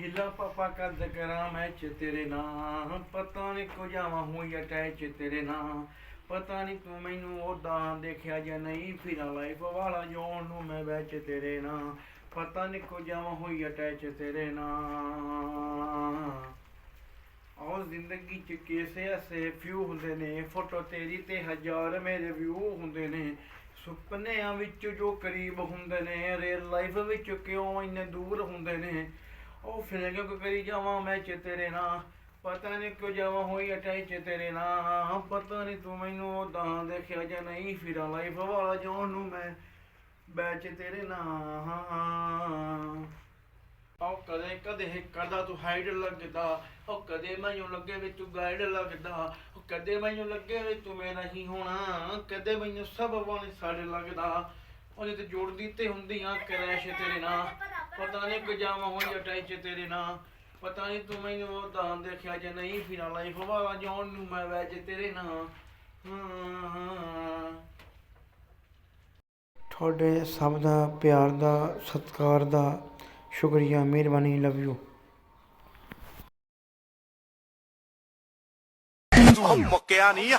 ਹੀਲਾ ਪਾਪਾ ਕਦ ਕਰਾਂ ਮੈਂ ਚ ਤੇਰੇ ਨਾਂ ਪਤਾ ਨਹੀਂ ਕੋ ਜਾਵਾਂ ਹੋਈ ਅਟੈਚ ਤੇਰੇ ਨਾਂ ਪਤਾ ਨਹੀਂ ਤੂੰ ਮੈਨੂੰ ਉਦਾਂ ਦੇਖਿਆ ਜਾਂ ਨਹੀਂ ਫਿਰਾਂ ਲਾਈਫ ਵਾਲਾ ਜੋਨ ਨੂੰ ਮੈਂ ਵਿੱਚ ਤੇਰੇ ਨਾਂ ਪਤਾ ਨਹੀਂ ਕੋ ਜਾਵਾਂ ਹੋਈ ਅਟੈਚ ਤੇਰੇ ਨਾਂ ਆਹ ਜ਼ਿੰਦਗੀ ਚ ਕਿਸੇ ਐਸੇ ਫਿਊ ਹੁੰਦੇ ਨੇ ਫੋਟੋ ਤੇਰੀ ਤੇ ਹਜ਼ਾਰ ਮੇਰੇ ਵਿਊ ਹੁੰਦੇ ਨੇ ਸੁਪਨਿਆਂ ਵਿੱਚ ਜੋ ਕਰੀਬ ਹੁੰਦੇ ਨੇ ਰੀਅਲ ਲਾਈਫ ਵਿੱਚ ਕਿਉਂ ਇੰਨੇ ਦੂਰ ਹੁੰਦੇ ਨੇ ਉਹ ਫਿਰ ਕਿਉਂ ਕਰੀ ਜਾਵਾਂ ਮੈਂ ਚ ਤੇਰੇ ਨਾਲ ਪਤਾ ਨਹੀਂ ਕਿਉਂ ਜਾਵਾਂ ਹੋਈ ਅਟੈਚ ਤੇਰੇ ਨਾਲ ਪਤਾ ਨਹੀਂ ਤੂੰ ਮੈਨੂੰ ਉਦਾਂ ਦੇਖਿਆ ਜਾਂ ਨਹੀਂ ਫਿਰਾਂ ਲਾਈਫ ਵਾਲਾ ਜੋਨ ਨੂੰ ਮੈਂ ਬੈਚ ਤੇਰੇ ਨਾਲ ਉਹ ਕਦੇ ਕਦੇ ਕਰਦਾ ਤੂੰ ਹਾਈਡ ਲੱਗਦਾ ਉਹ ਕਦੇ ਮੈਨੂੰ ਲੱਗੇ ਵੀ ਤੂੰ ਗਾਈਡ ਲੱਗਦਾ ਉਹ ਕਦੇ ਮੈਨੂੰ ਲੱਗੇ ਵੀ ਤੂੰ ਮੇਰਾ ਹੀ ਹੋਣਾ ਕਦੇ ਮੈਨੂੰ ਸਭ ਵਾਲੇ ਸਾਡੇ ਲੱਗਦਾ ਉਹਦੇ ਤੇ ਜੋੜਦੀ ਤੇ ਹੁੰਦੀਆਂ ਕਰੈਸ਼ ਤੇਰੇ ਨਾਲ ਪਤਾ ਨਹੀਂ ਕਿ ਜਾਵਾਂ ਹੋਈ ਅਟੈਚ ਤੇਰੇ ਨਾਲ ਪਤਾ ਨਹੀਂ ਤੂੰ ਮੈਨੂੰ ਉਦਾਂ ਦੇਖਿਆ ਜਾਂ ਨਹੀਂ ਫਿਰਾਂ ਲਾਈਫ ਵਾਲਾ ਜੋਨ ਨੂੰ ਮੈਂ ਵੈਜ ਤੇਰੇ ਨਾਲ ਤੁਹਾਡੇ ਸਭ ਦਾ ਪਿਆਰ ਦਾ ਸਤਿਕਾਰ ਦਾ ਸ਼ੁਕਰੀਆ ਮਿਹਰਬਾਨੀ ਲਵ ਯੂ ਮੁੱਕਿਆ ਨਹੀਂ